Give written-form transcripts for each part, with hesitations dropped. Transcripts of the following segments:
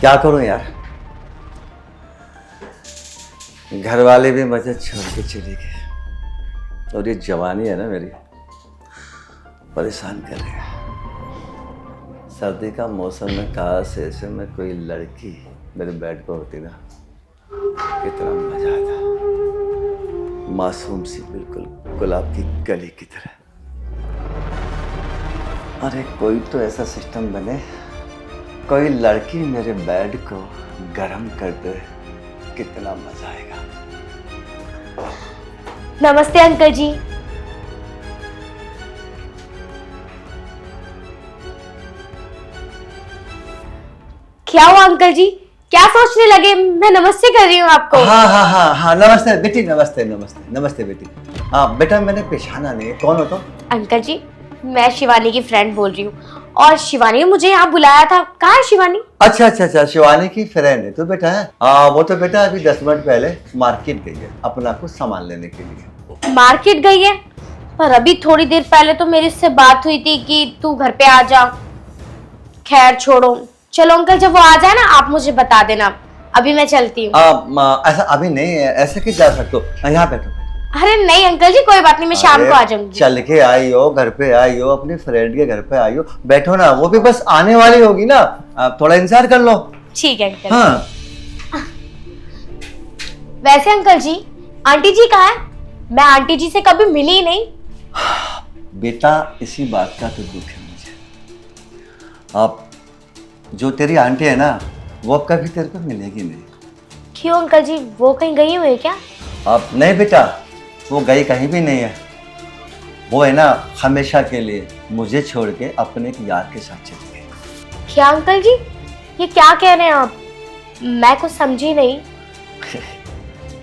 क्या करूं यार, घर वाले भी मुझे छोड़ के चले गए और ये जवानी है ना मेरी, परेशान कर रही है। सर्दी का मौसम में काश ऐसे में कोई लड़की मेरे बेड पर होती ना, कितना मजा आता। मासूम सी, बिल्कुल गुलाब की कली की तरह। अरे कोई तो ऐसा सिस्टम बने, कोई लड़की मेरे बेड को गर्म कर दे, कितना मजा आएगा। नमस्ते अंकल जी। क्या हुआ अंकल जी, क्या सोचने लगे? मैं नमस्ते कर रही हूँ आपको। हाँ, नमस्ते बेटी, नमस्ते नमस्ते नमस्ते बेटी। हाँ बेटा, मैंने पहचाना नहीं है, कौन हो तुम? अंकल जी, मैं शिवानी की फ्रेंड बोल रही हूँ और शिवानी ने मुझे यहाँ बुलाया था। कहाँ है शिवानी? अच्छा, शिवानी की फ्रेंड है तो बेटा है। वो तो बेटा अभी 10 मिनट पहले मार्केट गई है अपना कुछ सामान लेने के लिए। मार्केट गई है? पर अभी थोड़ी देर पहले तो मेरी उससे बात हुई थी कि तू घर पे आ जा। खैर छोड़ो, चलो अंकल, जब वो आ जाए ना आप मुझे बता देना। अभी मैं चलती हूँ। ऐसा अभी नहीं है, ऐसे कि जा सकते हो। यहाँ बैठो। अरे नहीं अंकल जी, कोई बात नहीं, मैं शाम को आ जाऊंगी। चल के आई हो, घर पे आई हो, अपने फ्रेंड के घर पे आई हो, बैठो ना, वो भी बस आने वाली होगी ना, आप थोड़ा इंतजार कर लो। ठीक है अंकल। हाँ। वैसे अंकल जी, आंटी जी कहाँ है? मैं आंटी जी से कभी मिली ही नहीं। बेटा इसी बात का तो दुख है मुझे। आप जो तेरी आंटी है ना, वो अब कभी तेरे को मिलेगी नहीं। क्यों अंकल जी, वो कहीं गई हुई है क्या? आप नहीं बेटा, वो गई कहीं भी नहीं है। वो है ना हमेशा के लिए मुझे छोड़ के अपने एक यार के साथ चली गई। क्या अंकल जी, ये क्या कह रहे हैं आप? मैं कुछ समझी नहीं।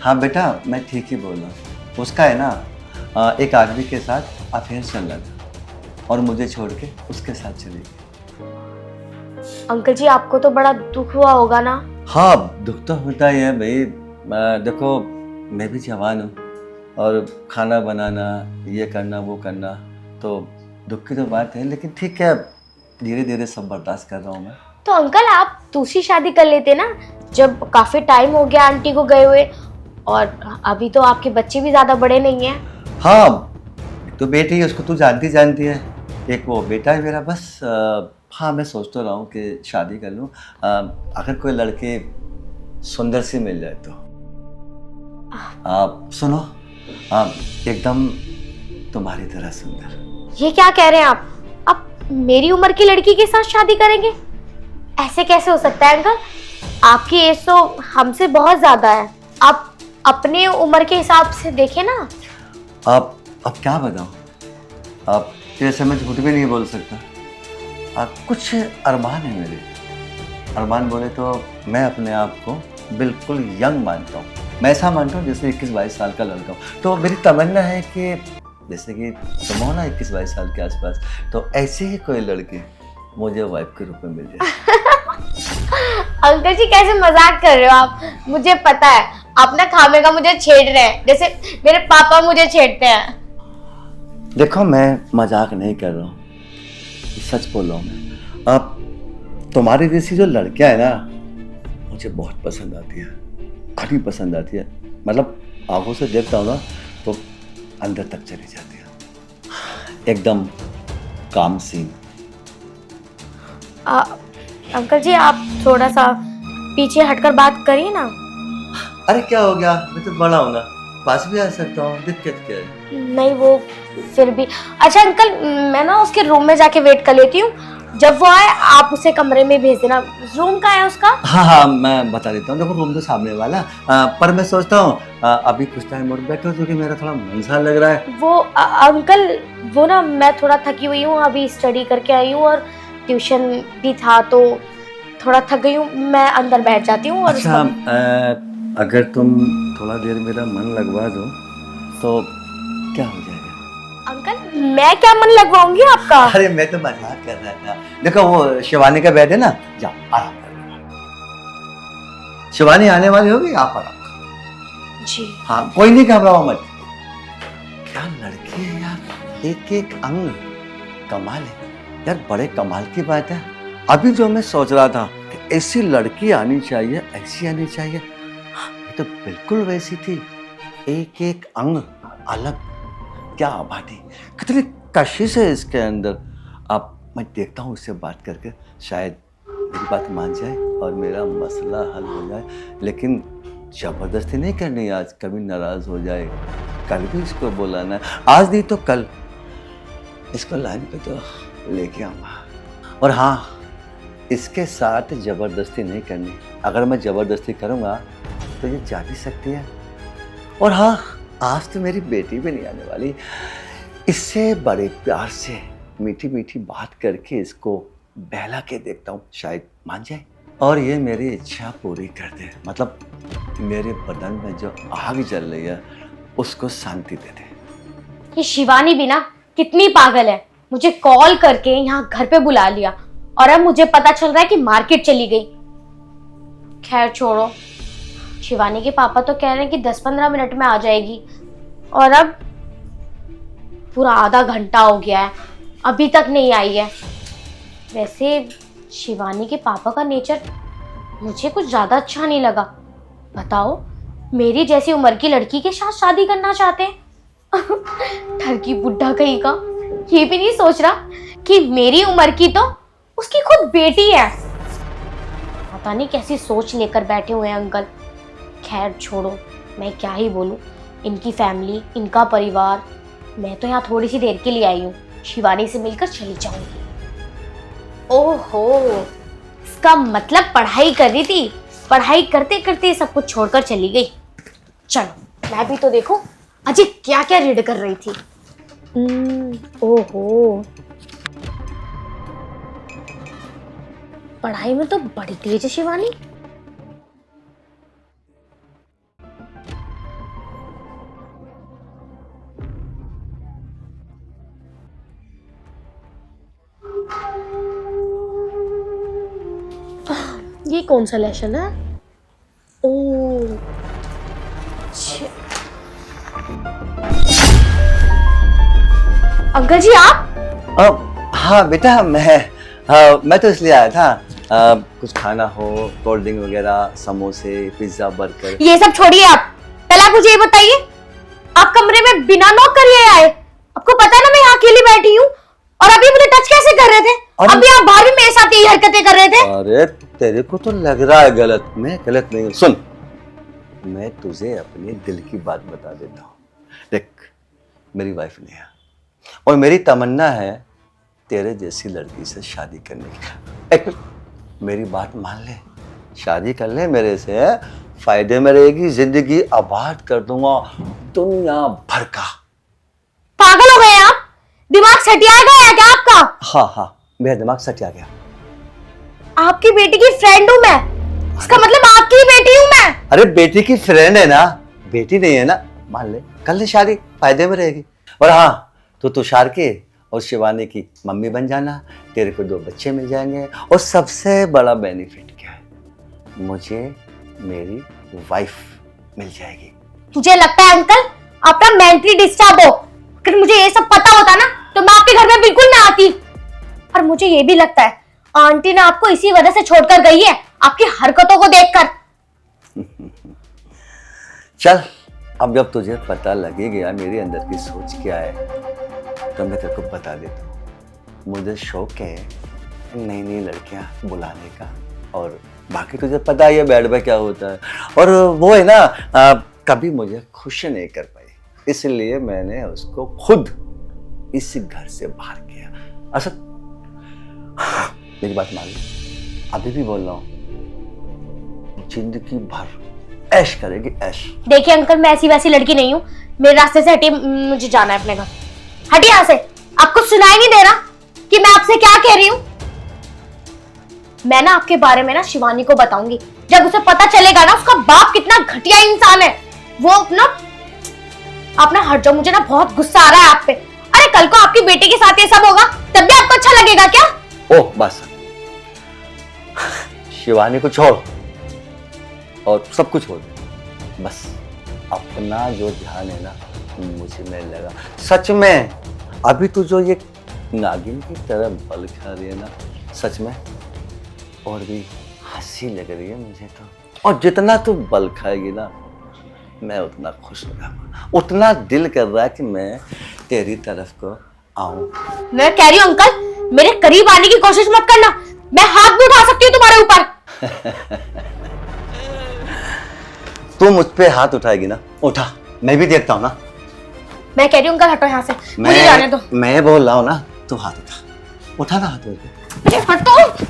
हाँ बेटा, मैं ठीक ही बोल रहा हूँ। उसका है ना एक आदमी के साथ अफेयर चल रहा था और मुझे छोड़ के उसके साथ चली गई। अंकल जी, आपको तो बड़ा दुख हुआ होगा ना? हाँ, दुख तो होता ही है भाई। देखो, मैं भी जवान हूँ और खाना बनाना, ये करना वो करना, तो दुख की तो बात है, लेकिन ठीक है, धीरे धीरे सब बर्दाश्त कर रहा हूँ मैं। तो अंकल आप दूसरी शादी कर लेते ना, जब काफी टाइम हो गया आंटी को गए हुए, और अभी तो आपके बच्चे भी ज्यादा बड़े नहीं हैं। हाँ, तो बेटी उसको तू जानती है, एक वो बेटा है मेरा, बस हाँ मैं सोच तो रहा हूँ कि शादी कर लूँ, अगर कोई लड़की सुंदर सी मिल जाए तो। आप सुनो, एकदम तुम्हारी तरह सुंदर। ये क्या कह रहे हैं आप मेरी उम्र की लड़की के साथ शादी करेंगे? ऐसे कैसे हो सकता है अंकल? आपकी एज तो हमसे बहुत ज्यादा है। आप अपने उम्र के हिसाब से देखें ना। आप अब क्या बताऊं, आप जैसे मैं झूठ भी नहीं बोल सकता। कुछ अरमान है मेरे। अरमान बोले तो मैं अपने आप को बिल्कुल यंग मानता हूँ। मैं ऐसा मानता हूँ जैसे 21-22 साल का लड़का हूँ। तो मेरी तमन्ना है कि जैसे कि तुम हो ना 21-22 साल के आसपास, तो ऐसी ही कोई लड़की मुझे वाइफ के रूप में मिल जाए। अंकल जी कैसे मजाक कर रहे हो आप? मुझे पता है आप ना खामे का मुझे छेड़ रहे हैं, जैसे मेरे पापा मुझे छेड़ते हैं। देखो, मैं मजाक नहीं कर रहा हूँ, सच बोल रहा हूँ मैं। आप तुम्हारी जैसी जो लड़कियां है ना, मुझे बहुत पसंद आती है, घनी पसंद आती है। मतलब आंखों से देखता हूँ ना तो अंदर तक चली जाती है, एकदम काम सीन। अंकल जी आप थोड़ा सा पीछे हटकर बात करिए ना। अरे क्या हो गया, मैं तो बड़ा हूँ ना, पास भी आ सकता हूँ, दिक्कत क्या है? नहीं वो फिर भी। अच्छा अंकल, मैं ना उसके रूम में जाके वेट कर लेती हूँ, जब वो आए आप उसे कमरे में भेज देना। रूम कहाँ है उसका? हाँ, मैं बता देता हूँ। देखो, रूम तो सामने वाला, पर मैं सोचता हूँ अभी कुछ टाइम और बैठो, क्योंकि मेरा थोड़ा मन सा लग रहा है। वो अंकल, वो ना मैं थोड़ा थकी हुई हूँ, अभी स्टडी करके आई हूँ और ट्यूशन भी था तो थोड़ा थक गई हूँ। मैं अंदर बैठ जाती हूँ। और अच्छा, अगर तुम थोड़ा देर मेरा मन लगवा दो तो क्या हो जाएगा? अंकल मैं क्या मन लगवाऊंगी आपका? अरे मैं तो मजाक कर रहा था। देखो, वो शिवानी का बेड है ना, जाओ आराम कर लो। शिवानी आने वाली होगी, आप आराम करो। जी हाँ, कोई नहीं, घबराओ मत। क्या लड़की है यार, एक एक अंग कमाल है यार, बड़े कमाल की बात है। अभी जो मैं सोच रहा था कि ऐसी लड़की आनी चाहिए, ऐसी आनी चाहिए। ये तो बिल्कुल वैसी थी, एक एक अंग अलग। क्या बात है, कितनी कशिश है इसके अंदर। अब मैं देखता हूँ उससे बात करके, शायद मेरी बात मान जाए और मेरा मसला हल हो जाए। लेकिन जबरदस्ती नहीं करनी आज, कभी नाराज हो जाए। कल भी इसको बुलाना है, आज नहीं तो कल इसको लाइन पे तो लेके आऊँगा। और हाँ, इसके साथ जबरदस्ती नहीं करनी। अगर मैं जबरदस्ती करूँगा तो ये जा भी सकती है। और हाँ, आज तो मेरी बेटी भी नहीं आने वाली। इससे बड़े प्यार से मीठी मीठी बात करके इसको बहला के देखता हूँ, शायद मान जाए और ये मेरी इच्छा पूरी कर दे। मतलब मेरे बदन में जो आग जल रही है उसको शांति दे दे। ये शिवानी भी ना कितनी पागल है, मुझे कॉल करके यहाँ घर पे बुला लिया और अब मुझे पता चल रहा है कि मार्केट चली गई। खैर छोड़ो, शिवानी के पापा तो कह रहे हैं कि 10-15 मिनट में आ जाएगी और अब पूरा आधा घंटा हो गया है, अभी तक नहीं आई है। वैसे शिवानी के पापा का नेचर मुझे कुछ ज्यादा अच्छा नहीं लगा। बताओ, मेरी जैसी उम्र की लड़की के साथ शादी करना चाहते हैं। ठरकी बुड्ढा कहीं का ये भी नहीं सोच रहा कि मेरी उम्र की तो उसकी खुद बेटी है। पता नहीं कैसी सोच लेकर बैठे हुए हैं अंकल। खैर छोड़ो, मैं क्या ही बोलूं, इनकी फैमिली, इनका परिवार। मैं तो यहाँ थोड़ी सी देर के लिए आई हूँ, शिवानी से मिलकर चली जाऊंगी। ओहो, इसका मतलब पढ़ाई कर रही थी, पढ़ाई करते करते सब कुछ छोड़कर चली गई। चलो मैं भी तो देखूं अजय क्या क्या रीड कर रही थी। ओहो, पढ़ाई में तो बड़ी तेज है शिवानी। ये कौन सा लेसन है? ओ अंकल जी आप? हाँ बेटा, मैं तो इसलिए आया था, कुछ खाना हो, कोल्ड ड्रिंक वगैरह, समोसे, पिज्जा, बर्गर। ये सब छोड़िए, आप पहले आप मुझे ये बताइए, आप कमरे में बिना नॉक करे आए? आपको पता है ना मैं यहाँ अकेली बैठी हूँ, और अभी मुझे टच कैसे कर रहे थे? अभी आप बाहर भी मेरे साथ यही हरकतें कर रहे थे। अरे तेरे को तो लग रहा है गलत, मैं गलत नहीं हूँ। सुन, मैं तुझे अपने दिल की बात बता देता हूँ। देख, मेरी वाइफ नहीं है और मेरी तमन्ना है तेरे जैसी लड़की से शादी करने की। एक मेरी बात मान ले, शादी कर ले मेरे से, फायदे में रहेगी, जिंदगी आबाद कर दूंगा दुनिया भर का। पागल हो गए आप? दिमाग सटिया गया है क्या आपका? हाँ, मेरा दिमाग सटिया गया। आपकी बेटी की फ्रेंड हूँ मैं, इसका मतलब आपकी बेटी हूँ मैं। अरे बेटी की फ्रेंड है ना, बेटी नहीं है ना। मान ले, कर ले शादी, फायदे में रहेगी। और हाँ, तो तुषार के और शिवानी की मम्मी बन जाना, तेरे को 2 बच्चे मिल जाएंगे। और सबसे बड़ा बेनिफिट क्या है, मुझे मेरी वाइफ मिल जाएगी। मुझे लगता है अंकल आप ना मेंटली डिस्टर्ब हो। अगर मुझे ये सब पता होता ना तो मैं आपके घर में बिल्कुल ना आती। और मुझे ये भी लगता है आंटी ने आपको इसी वजह से छोड़कर गई है, आपकी हरकतों को देखकर। चल, अब जब तुझे पता लगे गया मेरे अंदर की सोच क्या है, तो मैं तेरे को बता देता हूँ। मुझे शौक है नई नई लड़कियां बुलाने का, और बाकी तुझे पता ही है बैड में क्या होता है। और वो है ना, कभी मुझे खुश नहीं कर पाई, इसलिए मैंने उसको खुद इस घर से बाहर किया। अच्छा मेरी बात मान ली, अभी भी बोल रहा हूँ, जिंदगी भर ऐश करेगी, ऐश। देखिए अंकल, मैं ऐसी वैसी लड़की नहीं हूँ, मेरे रास्ते से हटिए, मुझे जाना है अपने घर। हटिए यहाँ से, आपको सुनाई नहीं दे रहा कि मैं आपसे क्या कह रही हूँ? मैं ना आपके बारे में ना शिवानी को बताऊंगी, जब उसे पता चलेगा ना उसका बाप कितना घटिया इंसान है। वो अपना आप ना हट जाओ, मुझे ना बहुत गुस्सा आ रहा है आप पे। अरे कल को आपकी बेटी के साथ ये सब होगा तब भी आपको अच्छा लगेगा क्या? ओह बस, शिवानी को छोड़ और सब कुछ हो दे, बस अपना जो ध्यान है ना मुझे नहीं लगा। सच में अभी तू जो ये नागिन की तरह बल खा रही है ना, सच में और भी हंसी लग रही है मुझे तो। और जितना तू बल खाएगी ना, मैं उतना खुश हो जाऊंगा। उतना दिल कर रहा है कि मैं तेरी तरफ को आऊं। मैं कह रही हूँ अंकल, मेरे करीब आने की कोशिश मत करना। मैं हाथ भी उठा सकती हूँ तुम्हारे ऊपर। तू मुझ पे हाथ उठाएगी ना, उठा, मैं भी देखता हूँ ना। मैं कह रही हूँ अंकल हटो यहाँ से, मुझे जाने दो। मैं बोल रहा हूँ ना, तू हाथ उठा ना हाथ मेरे पे। अरे हटो।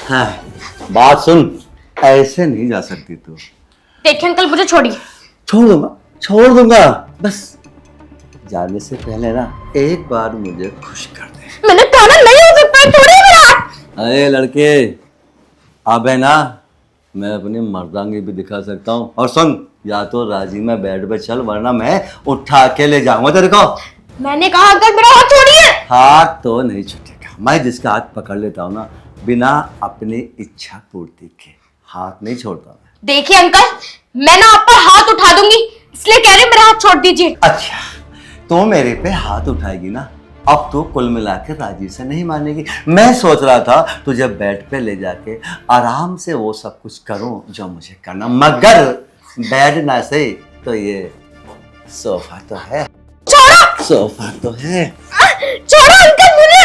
हाँ, बात सुन, ऐसे नहीं जा सकती तू। देखिए अंकल, मुझे छोड़िए। छोड़ दूंगा, बस जाने से पहले ना एक बार मुझे खुश कर दे। मैंने कहा ना नहीं हो सकता, छोड़िए मेरा हाथ। अरे लड़के, अब है ना, मैं अपनी मर्दांगी भी दिखा सकता हूँ। और सुन, या तो राजी में बेड पे चल, वरना मैं उठा के ले जाऊंगा तेरे को। मैंने कहा अंकल मेरा हाथ छोड़िए। हाथ तो नहीं छूटेगा। मैं जिसका हाथ पकड़ लेता हूँ ना, बिना अपनी इच्छा पूर्ति के हाथ नहीं छोड़ता मैं। देखिए अंकल, मैं ना आप पर हाथ उठा दूंगी, इसलिए कह रही हूँ मेरा हाथ छोड़ दीजिए। अच्छा, तो मेरे पे हाथ उठाएगी ना, अब तो कुल मिला के राजी से नहीं मानेगी। मैं सोच रहा था तुझे बेड पे ले जाके आराम से वो सब कुछ करूं जो मुझे करना, मगर बेड ना सही तो ये सोफा तो है। छोड़ो, सोफा तो है। छोड़ो अंकल मुझे।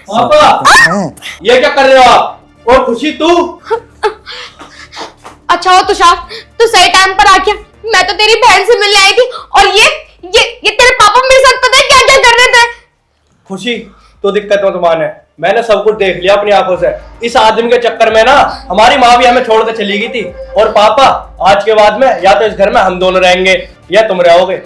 पापा, तो है। ये क्या कर रहे हो आप? और खुशी तू? अच्छा हो तुषार, तू सही टाइम पर आ गया। मैं तो तेरी बहन से मिलने आई थी, और ये तेरे पापा मेरे साथ पता है क्या क्या कर रहे थे। खुशी, तो दिक्कत मत मान है। मैंने सब कुछ देख लिया अपनी आंखों से। इस आदमी के चक्कर में ना हमारी माँ भी हमें छोड़ के चली गई थी। और पापा, आज के बाद में या तो इस घर में हम दोनों रहेंगे या तुम रहोगे।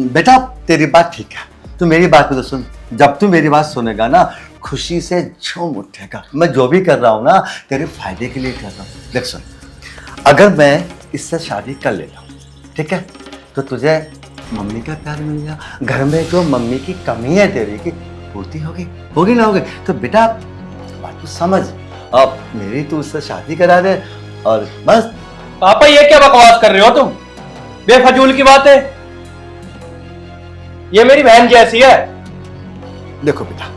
बेटा तेरी बात ठीक है, तू मेरी बात को तो सुन। जब तू मेरी बात सुनेगा ना, खुशी से झूम उठेगा। मैं जो भी कर रहा हूँ ना, तेरे फायदे के लिए कर रहा हूँ। देख सुन, अगर मैं इससे शादी कर लेता हूँ, ठीक है, तो तुझे मम्मी का प्यार मिल गया। घर में जो मम्मी की कमी है तेरी की पूर्ति होगी ना होगी। तो बेटा बात तो समझ, अब मेरी तू उससे शादी करा दे और बस। पापा, ये क्या बकवास कर रहे हो तुम? बेफजूल की बात है। ये मेरी बहन जैसी है। देखो बेटा,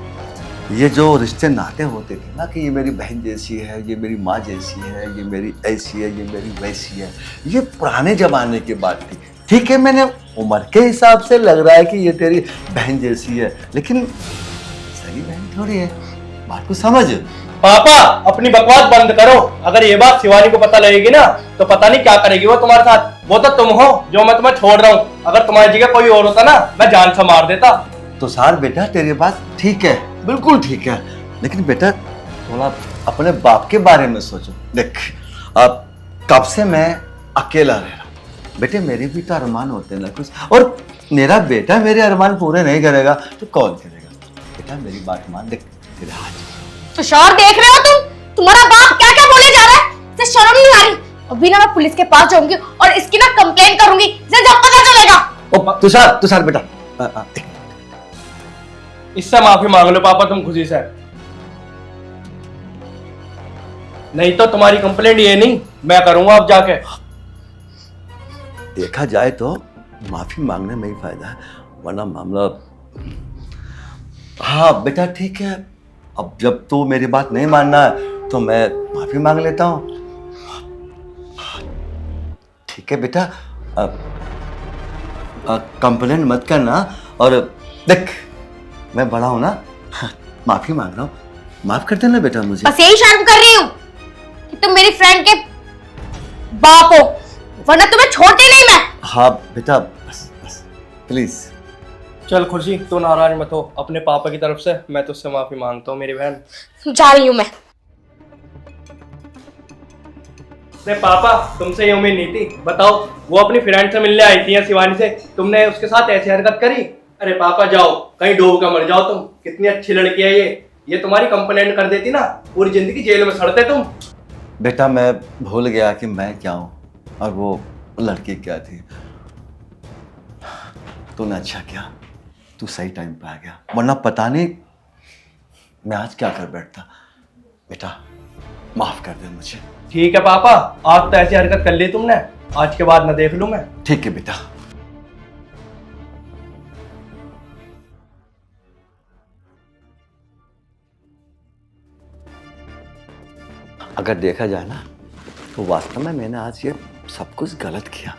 ये जो रिश्ते नाते होते थे ना, कि ये मेरी बहन जैसी है, ये मेरी माँ जैसी है, ये मेरी ऐसी है, ये मेरी वैसी है, ये पुराने जमाने की बात थी। ठीक है, मैंने उम्र के हिसाब से लग रहा है कि ये तेरी बहन जैसी है, लेकिन सही बहन थोड़ी है। बात को समझ। पापा, अपनी बकवास बंद करो। अगर ये बात शिवानी को पता लगेगी ना, तो पता नहीं क्या करेगी वो तुम्हारे साथ। वो तो तुम हो जो मैं तुम्हें छोड़ रहा हूँ। अगर तुम्हारी जगह कोई और होता ना, मैं जान से मार देता। तो सार बेटा, तेरी बात ठीक है, बिल्कुल ठीक है, लेकिन बेटा थोड़ा अपने बाप के बारे में सोचो। देख, अब कब से मैं अकेला रह रहा हूँ। बेटे मेरे भी तो अरमान होते हैं ना कुछ, और मेरा बेटा मेरे अरमान पूरे नहीं करेगा तो कौन करेगा। बेटा मेरी बात मान, देख तेरे हाथ। तुषार, देख रहे हो तुम्हारा बाप क्या क्या बोले जा रहा है। इसे शर्म नहीं आ रही? अभी ना मैं पुलिस के पास जाऊंगी और इसकी ना कंप्लेन करूंगी, इसे जब पता चलेगा। ओ तुषार बेटा, देख, इससे माफी मांग लो पापा तुम खुशी से। नहीं तो तुम्हारी कंप्लेंट ये नहीं, मैं करूंगा अब जाके। देखा जाए तो माफी मांगने में ही फायदा है, वरना मामला। हाँ बेटा ठीक है, अब जब तू मेरी बात नहीं मानना है तो मैं माफी मांग लेता हूँ। ठीक है बेटा, कंप्लेंट मत करना। और देख, मैं बड़ा हूं ना, माफी मांग रहा हूँ, माफ कर देना बेटा मुझे। बस यही शर्म कर रही हूँ कि तुम मेरी फ्रेंड के बाप हो, वरना तुम्हें छोड़ती नहीं मैं। हाँ बेटा, बस प्लीज। चल खुशी, तू नाराज मत हो। अपने पापा की तरफ से मैं तुझसे माफी मांगता हूँ मेरी बहन। जा रही हूँ मैं। अरे पापा, तुमसे ये उम्मीद नहीं थी। बताओ, वो अपनी फ्रेंड से मिलने आई थी शिवानी से, तुमने उसके साथ ऐसी हरकत करी। अरे पापा जाओ, कहीं डूब कर मर जाओ तुम। कितनी अच्छी लड़की है ये तुम्हारी कंप्लेंट कर देती ना, पूरी जिंदगी जेल में सड़ते तुम। बेटा मैं भूल गया कि मैं क्या हूँ और वो लड़की क्या थी। तूने अच्छा किया, तू सही टाइम पे आ गया, वरना पता नहीं मैं आज क्या कर बैठता। बेटा माफ कर दे मुझे। ठीक है पापा, आज तो ऐसी हरकत कर ली तुमने, आज के बाद न देख लूं मैं। ठीक है बेटा। अगर देखा जाए ना तो वास्तव में मैंने आज ये सब कुछ गलत किया।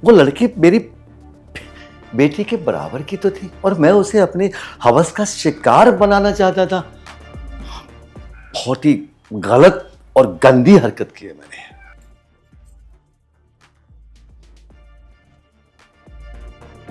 वो लड़की मेरी बेटी के बराबर की तो थी और मैं उसे अपनी हवस का शिकार बनाना चाहता था। बहुत ही गलत और गंदी हरकत की है मैंने।